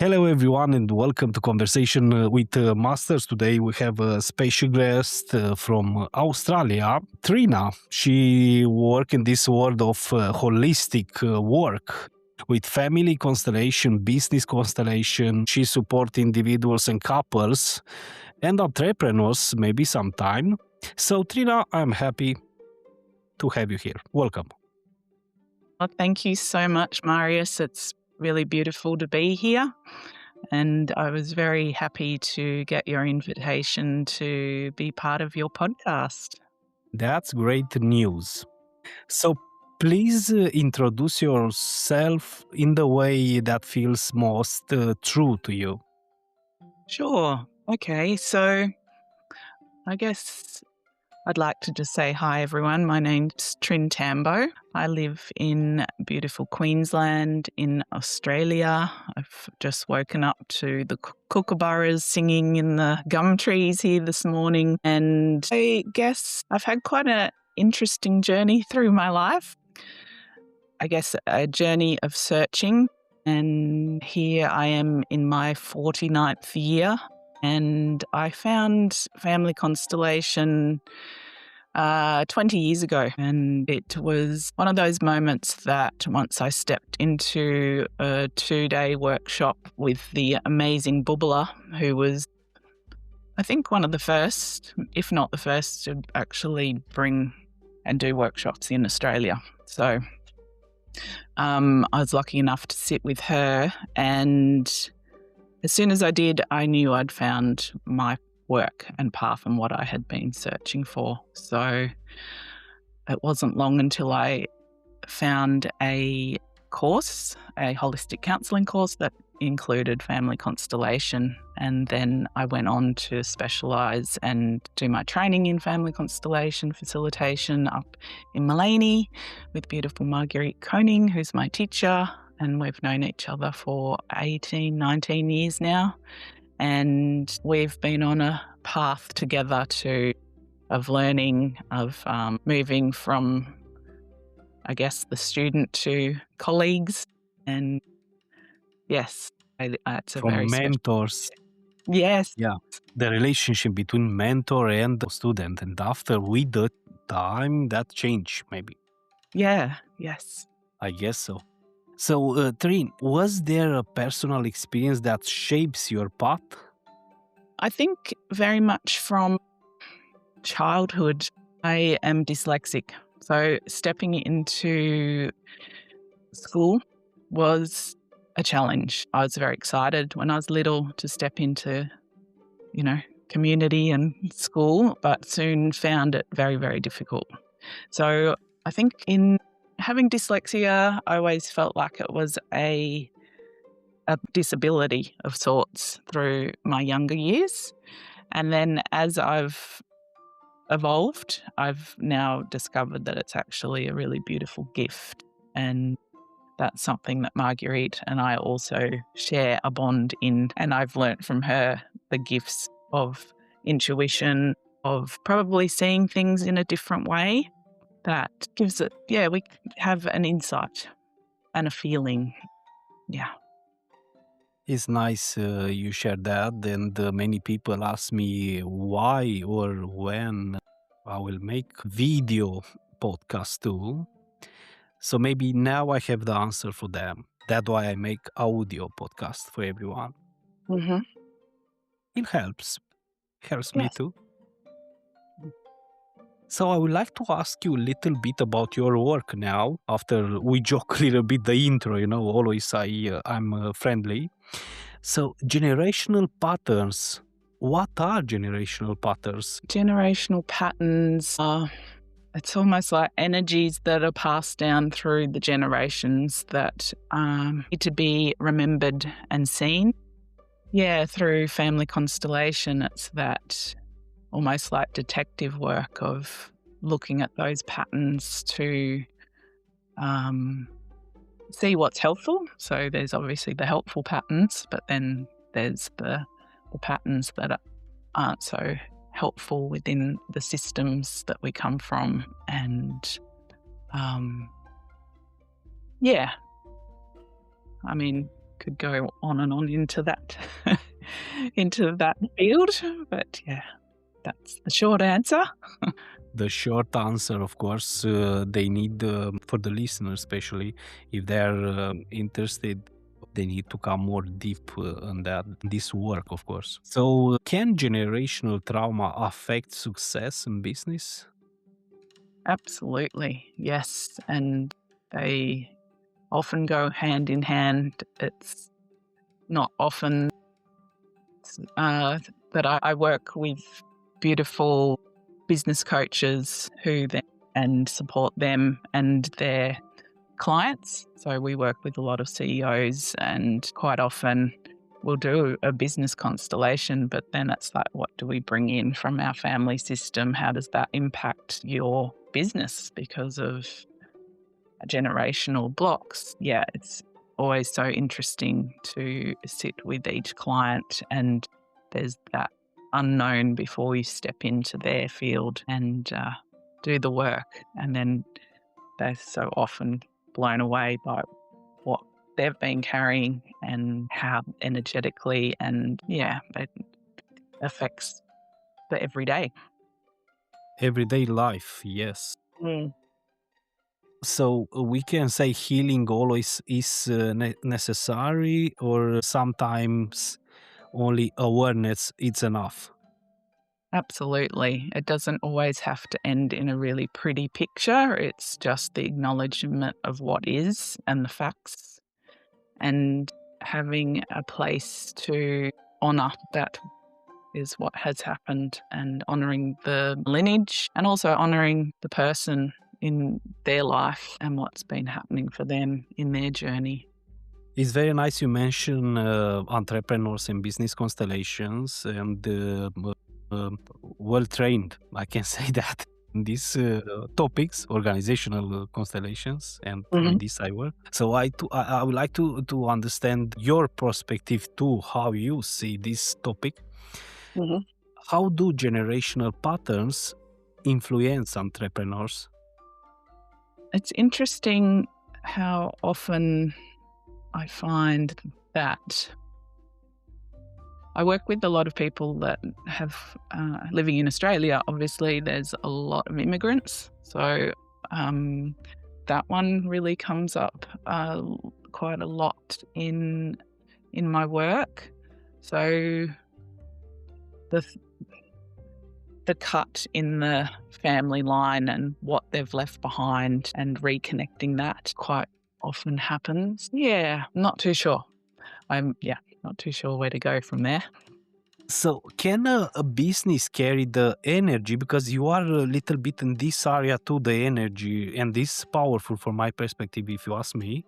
Hello, everyone, and welcome to Conversation with Masters. Today we have a special guest from Australia, Trina. She works in this world of holistic work with family constellation, business constellation. She supports individuals and couples and entrepreneurs, maybe sometime. So, Trina, I'm happy to have you here. Welcome. Well, thank you so much, Marius. It's really beautiful to be here. And I was very happy to get your invitation to be part of your podcast. That's great news. So please introduce yourself in the way that feels most true to you. Sure. Okay. So I guess I'd like to just say hi, everyone. My name's Trinna. I live in beautiful Queensland in Australia. I've just woken up to the kookaburras singing in the gum trees here this morning. And I guess I've had quite an interesting journey through my life. I guess a journey of searching. And here I am in my 49th year. And I found family constellation 20 years ago. And it was one of those moments that once I stepped into a 2-day workshop with the amazing Bubbler, who was, I think, one of the first, if not the first, to actually bring and do workshops in Australia. So I was lucky enough to sit with her, and as soon as I did, I knew I'd found my work and path and what I had been searching for. So it wasn't long until I found a course, a holistic counselling course that included family constellation. And then I went on to specialise and do my training in family constellation facilitation up in Mullaney with beautiful Marguerite Koning, who's my teacher. And we've known each other for 18, 19 years now. And we've been on a path together of learning, of moving from, I guess, the student to colleagues. And yes, it's a From very mentors. Special. Yes. Yeah, the relationship between mentor and student. And after with the time, that changed maybe. Yeah, yes. I guess so. So, Trin, was there a personal experience that shapes your path? I think very much from childhood. I am dyslexic. So stepping into school was a challenge. I was very excited when I was little to step into, community and school, but soon found it very, very difficult. So I think in having dyslexia, I always felt like it was a disability of sorts through my younger years. And then as I've evolved, I've now discovered that it's actually a really beautiful gift. And that's something that Marguerite and I also share a bond in. And I've learnt from her the gifts of intuition, of probably seeing things in a different way. That gives it, we have an insight and a feeling. Yeah. It's nice you shared that, and many people ask me why or when I will make video podcast too. So maybe now I have the answer for them. That's why I make audio podcast for everyone. Mm-hmm. It helps Yes. me too. So I would like to ask you a little bit about your work now. After we joke a little bit the intro, always I'm friendly. So generational patterns. What are generational patterns? Generational patterns are, it's almost like energies that are passed down through the generations that need to be remembered and seen. Yeah, through family constellation, it's that almost like detective work of looking at those patterns to see what's helpful. So there's obviously the helpful patterns, but then there's the patterns that aren't so helpful within the systems that we come from. And I mean, could go on and on into that into that field, but yeah, that's the short answer. The short answer, of course, they need, for the listener especially, if they're interested, they need to come more deep on this work, of course. So, can generational trauma affect success in business? Absolutely, yes, and they often go hand in hand. It's not often that I work with beautiful business coaches who then and support them and their clients. So we work with a lot of CEOs, and quite often we'll do a business constellation, but then it's like, what do we bring in from our family system? How does that impact your business because of generational blocks? Yeah, it's always so interesting to sit with each client, and there's that unknown before you step into their field and do the work. And then they're so often blown away by what they've been carrying and how energetically and it affects the everyday. Everyday life, yes. Mm. So we can say healing always is necessary, or sometimes only awareness it's enough. Absolutely. It doesn't always have to end in a really pretty picture. It's just the acknowledgement of what is and the facts, and having a place to honour that is what has happened, and honouring the lineage and also honouring the person in their life and what's been happening for them in their journey. It's very nice you mention entrepreneurs and business constellations and well trained, I can say that, in these topics, organizational constellations, and Mhm. with this I work. So I would like to understand your perspective too, how you see this topic. Mhm. How do generational patterns influence entrepreneurs? It's interesting how often I find that I work with a lot of people that have living in Australia. Obviously, there's a lot of immigrants, so that one really comes up quite a lot in my work. So the the cut in the family line and what they've left behind and reconnecting that quite often happens. Yeah, not too sure. Not too sure where to go from there. So, can a business carry the energy? Because you are a little bit in this area too, the energy, and this is powerful from my perspective, if you ask me.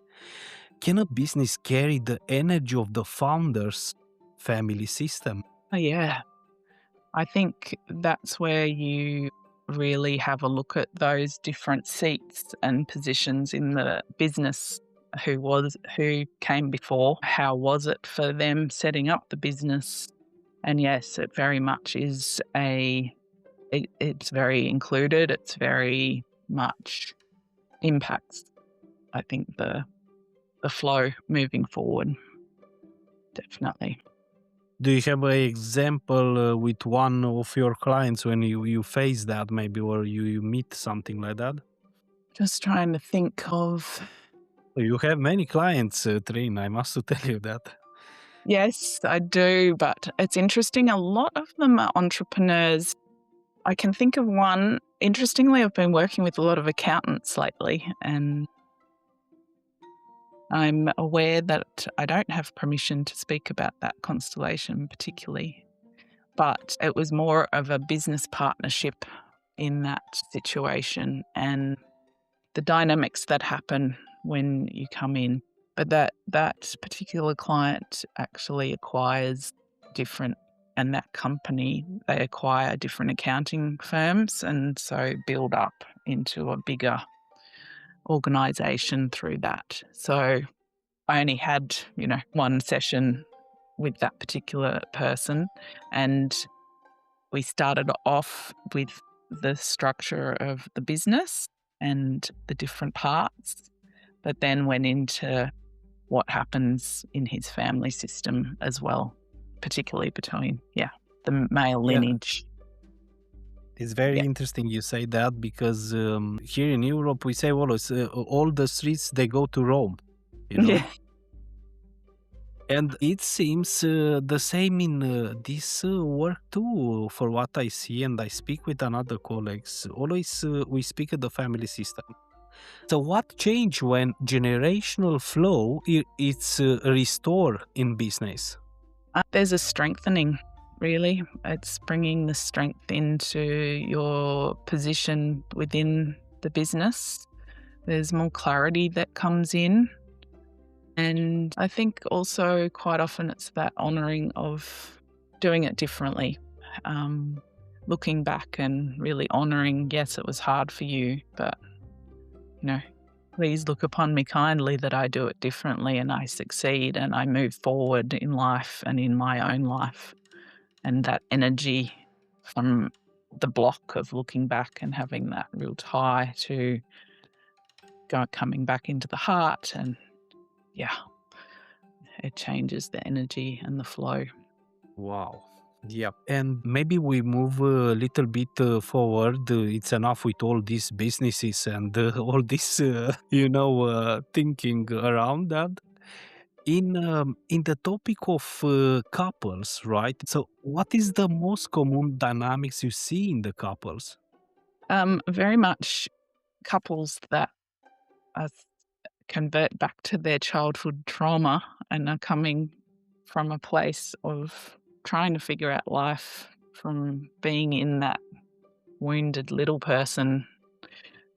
Can a business carry the energy of the founder's family system? Oh, yeah. I think that's where you really have a look at those different seats and positions in the business. Who came before? How was it for them setting up the business? And yes, it very much is it's very included. It's very much impacts, I think, the flow moving forward. Definitely. Do you have an example with one of your clients when you face that, maybe, or you meet something like that? Just trying to think of. You have many clients, Trina, I must to tell you that. Yes, I do, but it's interesting. A lot of them are entrepreneurs. I can think of one. Interestingly, I've been working with a lot of accountants lately, and I'm aware that I don't have permission to speak about that constellation particularly, but it was more of a business partnership in that situation and the dynamics that happen when you come in. But that particular client actually acquires different, and that company, they acquire different accounting firms, and so build up into a bigger organization through that. So I only had, one session with that particular person, and we started off with the structure of the business and the different parts, but then went into what happens in his family system as well, particularly between, the male Yeah, lineage. it's very Yeah. interesting you say that because here in Europe we say always all the streets they go to Rome, you know. Yeah. And it seems the same in this work too, for what I see, and I speak with another colleagues. Always we speak of the family system. So, what change when generational flow it's restored in business? There's a strengthening, really. It's bringing the strength into your position within the business. There's more clarity that comes in. And I think also quite often it's that honouring of doing it differently. Looking back and really honouring, yes, it was hard for you, but, please look upon me kindly that I do it differently and I succeed and I move forward in life and in my own life. And that energy from the block of looking back and having that real tie to coming back into the heart, and yeah, it changes the energy and the flow. Wow. Yeah. And maybe we move a little bit forward. It's enough with all these businesses and all this, thinking around that. In the topic of couples, right? So, what is the most common dynamics you see in the couples? Very much couples that are convert back to their childhood trauma and are coming from a place of trying to figure out life from being in that wounded little person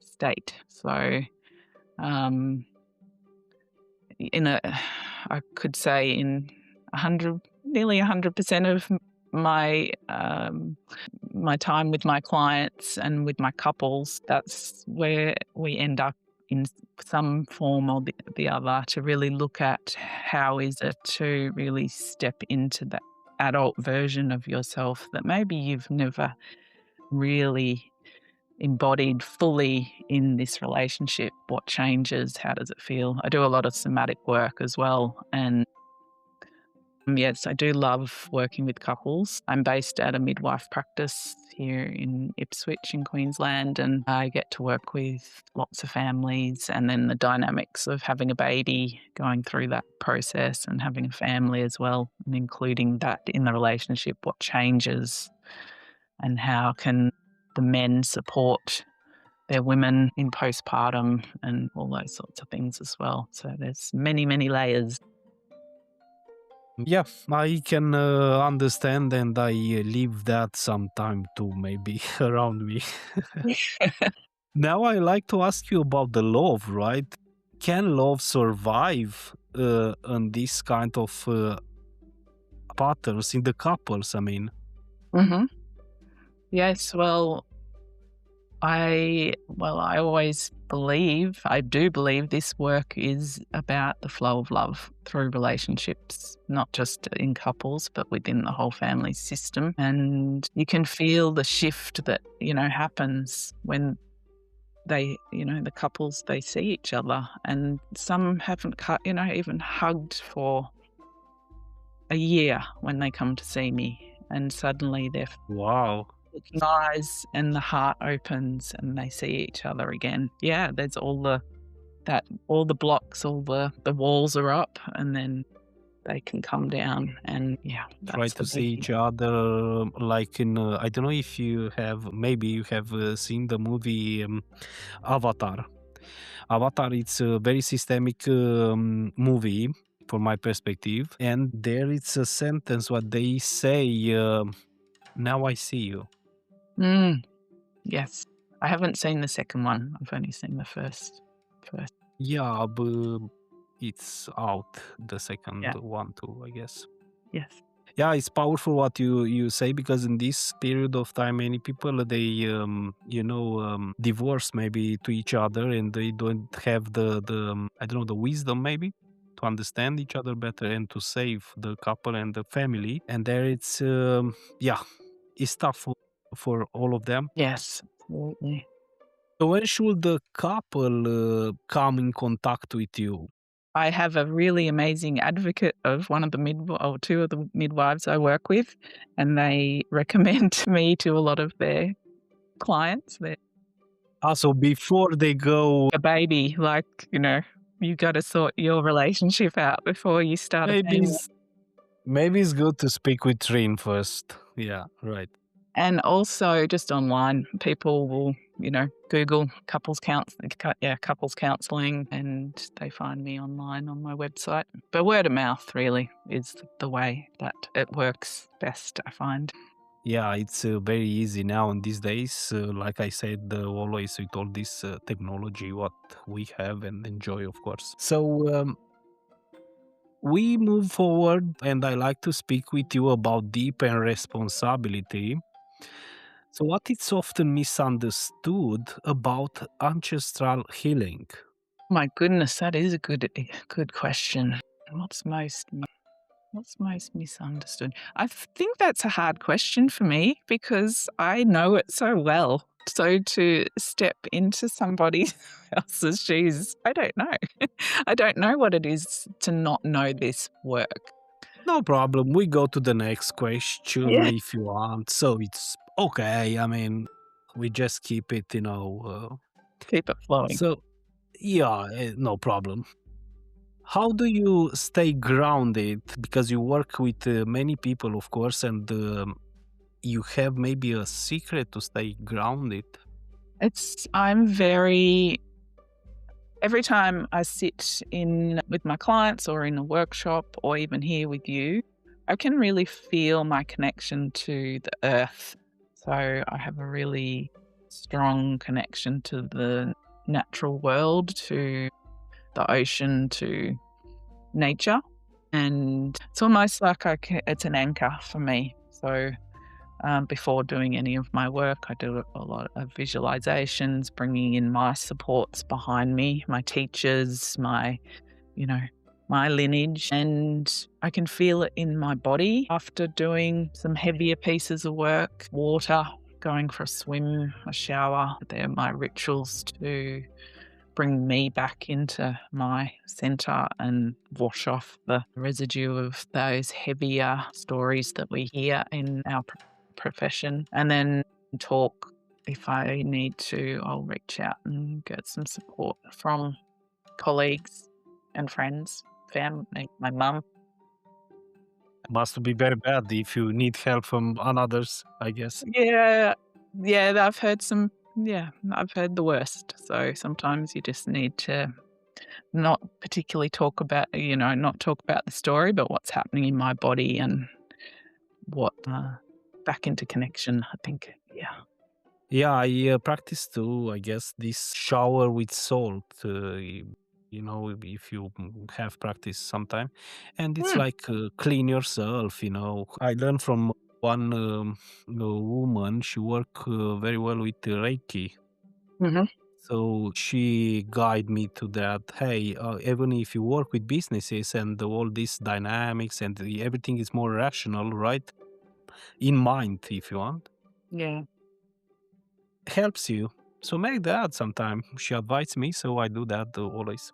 state. So, um, I could say in 100, nearly 100% of my my time with my clients and with my couples, that's where we end up in some form or the other, to really look at how is it to really step into the adult version of yourself that maybe you've never really embodied fully in this relationship. What changes? How does it feel? I do a lot of somatic work as well. And yes, I do love working with couples. I'm based at a midwife practice here in Ipswich in Queensland, and I get to work with lots of families, and then the dynamics of having a baby, going through that process and having a family as well, and including that in the relationship, what changes and how can the men support their women in postpartum and all those sorts of things as well. So there's many, many layers. Yeah, I can understand, and I live that sometime too, maybe around me. Now, I like to ask you about the love, right? Can love survive on this kind of patterns in the couples? I mean, Hmm. Yes, I always believe, I do believe this work is about the flow of love through relationships, not just in couples, but within the whole family system. And you can feel the shift that, happens when the couples, they see each other, and some haven't even hugged for a year when they come to see me, and suddenly they're wow. looking eyes and the heart opens and they see each other again. Yeah, there's all the blocks, all the walls are up, and then they can come down, and yeah, Try that's to the see biggie. each other like in, I don't know if you have, maybe you have seen the movie Avatar. Avatar, it's a very systemic movie from my perspective. And there is a sentence what they say, now I see you. Mm, yes. I haven't seen the second one. I've only seen the first. First. Yeah, but it's out, the second Yeah. one too, I guess. Yes. Yeah, it's powerful what you say because in this period of time, many people they divorce maybe to each other and they don't have the I don't know, the wisdom maybe to understand each other better and to save the couple and the family. And there it's yeah, it's tough for all of them. Yes. Absolutely. So when should the couple come in contact with you? I have a really amazing advocate of one of the two of the midwives I work with, and they recommend me to a lot of their clients. They're Also, before they go, a baby, like, you got to sort your relationship out before you start a maybe family. maybe it's good to speak with Trin first. Yeah, right. And also just online, people will, Google couples counselling, and they find me online on my website. But word of mouth really is the way that it works best, I find. Yeah, it's very easy now in these days. Like I said, always with all this technology, what we have and enjoy, of course. So we move forward, and I like to speak with you about deep and responsibility. So, what is often misunderstood about ancestral healing? My goodness, that is a good question. What's most misunderstood? I think that's a hard question for me because I know it so well. So to step into somebody else's shoes, I don't know. I don't know what it is to not know this work. No problem. We go to the next question Yeah. if you want. So, it's okay. I mean, we just keep it, Keep it flowing. So, yeah, no problem. How do you stay grounded? Because you work with many people, of course, and you have maybe a secret to stay grounded. I'm very Every time I sit in with my clients or in a workshop or even here with you, I can really feel my connection to the earth. So I have a really strong connection to the natural world, to the ocean, to nature. And it's almost like it's an anchor for me. So before doing any of my work, I do a lot of visualizations, bringing in my supports behind me, my teachers, my lineage, and I can feel it in my body after doing some heavier pieces of work, water, going for a swim, a shower. They're my rituals to bring me back into my center and wash off the residue of those heavier stories that we hear in our profession. And then talk, if I need to, I'll reach out and get some support from colleagues and friends, family, my mum. Must be very bad if you need help from others, I guess. Yeah, I've heard I've heard the worst. So sometimes you just need to not particularly not talk about the story, but what's happening in my body and what back into connection, I think. Yeah. Yeah, I practice too, I guess, this shower with salt, if you have practice sometime. And it's Mm. like clean yourself. I learned from one woman, she work very well with Reiki. Hmm. So she guide me to that. Hey, even if you work with businesses and all these dynamics and everything is more rational, right? In mind, if you want, Yeah. helps you. So make that sometime. She advised me, so I do that always.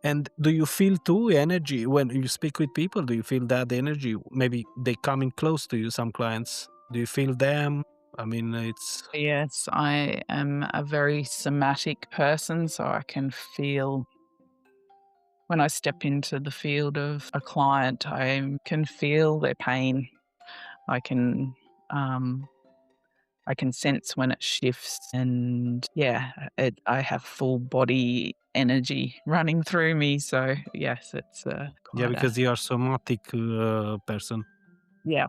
And do you feel too energy when you speak with people? Do you feel that energy? Maybe they coming close to you. Some clients. Do you feel them? I mean, it's Yes, I am a very somatic person, so I can feel when I step into the field of a client, I can feel their pain. I can um, I can sense when it shifts, and I have full body energy running through me. So yes, it's yeah, quite a because you are somatic person. yeah.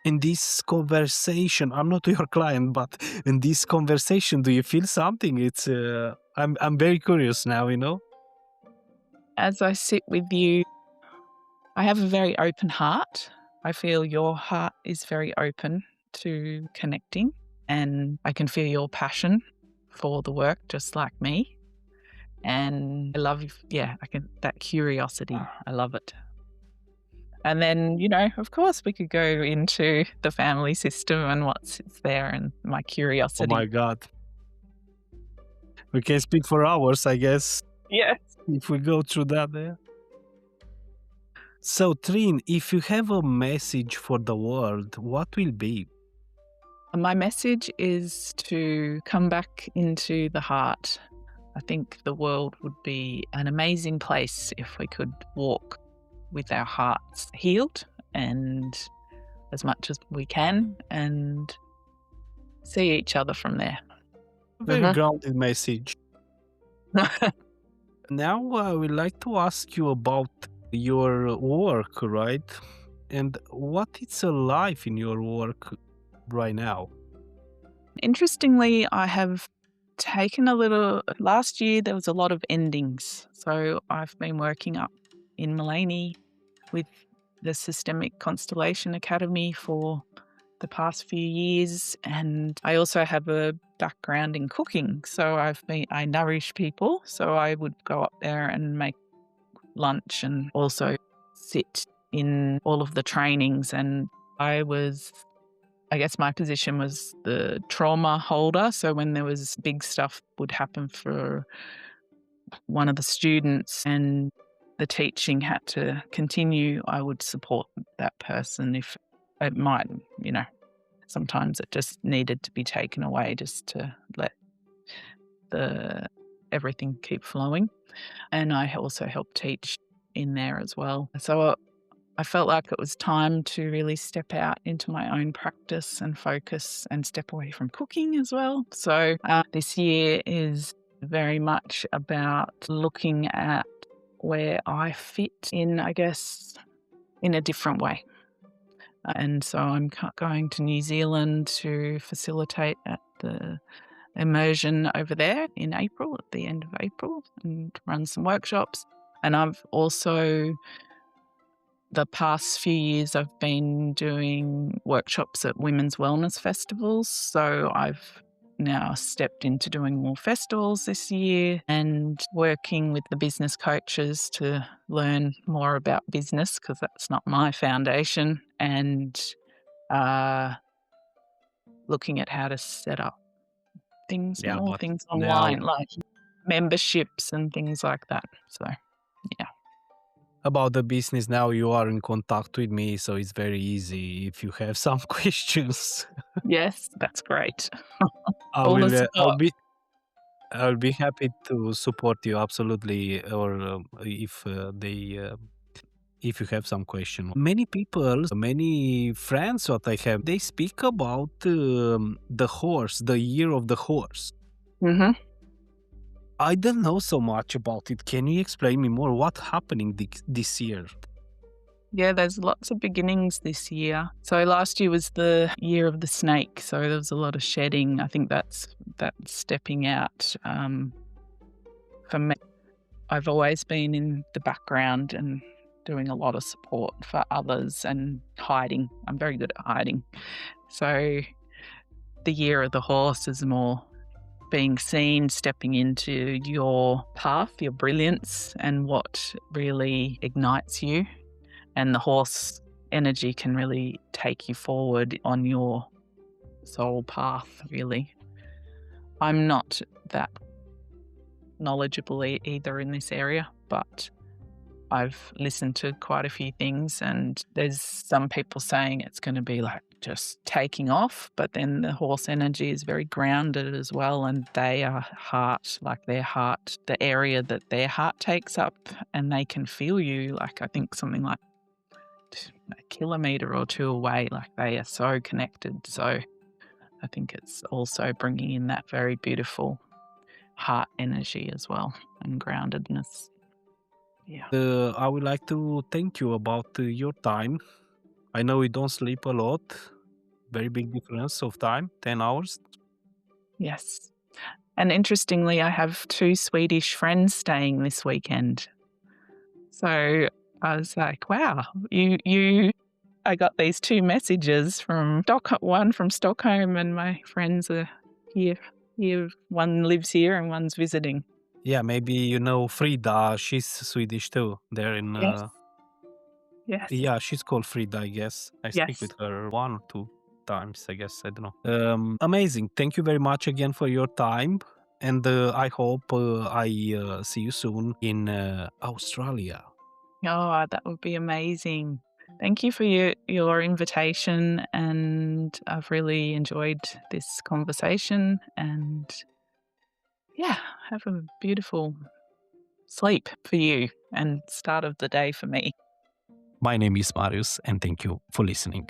In this conversation, I'm not your client, but in this conversation, do you feel something? It's I'm very curious now. As I sit with you, I have a very open heart. I feel your heart is very open to connecting, and I can feel your passion for the work just like me. And I love, that curiosity. I love it. And then, of course, we could go into the family system and what sits there and my Oh curiosity. my God, we can speak for hours, I guess. Yes. if we go through that there. So, Trin, if you have a message for the world, what will be? My message is to come back into the heart. I think the world would be an amazing place if we could walk with our hearts healed and as much as we can and see each other from there. Very grounded message. Now, I would like to ask you about your work, right? And what is a life in your work right now? Interestingly, I have taken a little. Last year, there was a lot of endings. So I've been working up in Mullaney with the Systemic Constellation Academy for the past few years. And I also have a background in cooking. So I nourish people. So I would go up there and make lunch and also sit in all of the trainings. And I guess my position was the trauma holder. So when there was big stuff would happen for one of the students and the teaching had to continue, I would support that person if it might, sometimes it just needed to be taken away just to let everything keep flowing. And I also helped teach in there as well. So I felt like it was time to really step out into my own practice and focus and step away from cooking as well. So this year is very much about looking at where I fit in, I guess, in a different way. And so I'm going to New Zealand to facilitate at the immersion over there in April, at the end of April, and run some workshops. And I've also, the past few years, I've been doing workshops at women's wellness festivals. So I've now stepped into doing more festivals this year and working with the business coaches to learn more about business, because that's not my foundation, and looking at how to set up things online, like memberships and things like that. So, yeah. About the business now, you are in contact with me, so it's very easy if you have some questions. Yes, that's great. I'll be happy to support you absolutely, or if you have some question. Many people, many friends what I have, they speak about the horse, the year of the horse. Mm-hmm. I don't know so much about it. Can you explain me more what happening this year? Yeah, there's lots of beginnings this year. So last year was the year of the snake. So there was a lot of shedding. I think that's stepping out. For me, I've always been in the background and doing a lot of support for others and hiding. I'm very good at hiding. So the year of the horse is more being seen, stepping into your path, your brilliance, and what really ignites you. And the horse energy can really take you forward on your soul path, really. I'm not that knowledgeable either in this area, but I've listened to quite a few things, and there's some people saying it's going to be like just taking off, but then the horse energy is very grounded as well, and they are heart, like their heart, the area that their heart takes up, and they can feel you, like I think something like a kilometre or two away, like they are so connected. So I think it's also bringing in that very beautiful heart energy as well and groundedness. Yeah. I would like to thank you about your time. I know you don't sleep a lot. Very big difference of time, 10 hours. Yes. And interestingly, I have 2 Swedish friends staying this weekend. So I was like, wow, I got these 2 messages from one from Stockholm, and my friends are here. One lives here and one's visiting. Yeah, maybe you know Frida. She's Swedish too. They're in. Yes. Yeah, she's called Frida, I guess. I speak Yes. with her 1 or 2 times, I guess. I don't know. Amazing. Thank you very much again for your time. And I hope I see you soon in Australia. Oh, that would be amazing. Thank you for your invitation, and I've really enjoyed this conversation. And yeah, have a beautiful sleep for you and start of the day for me. My name is Marius, and thank you for listening.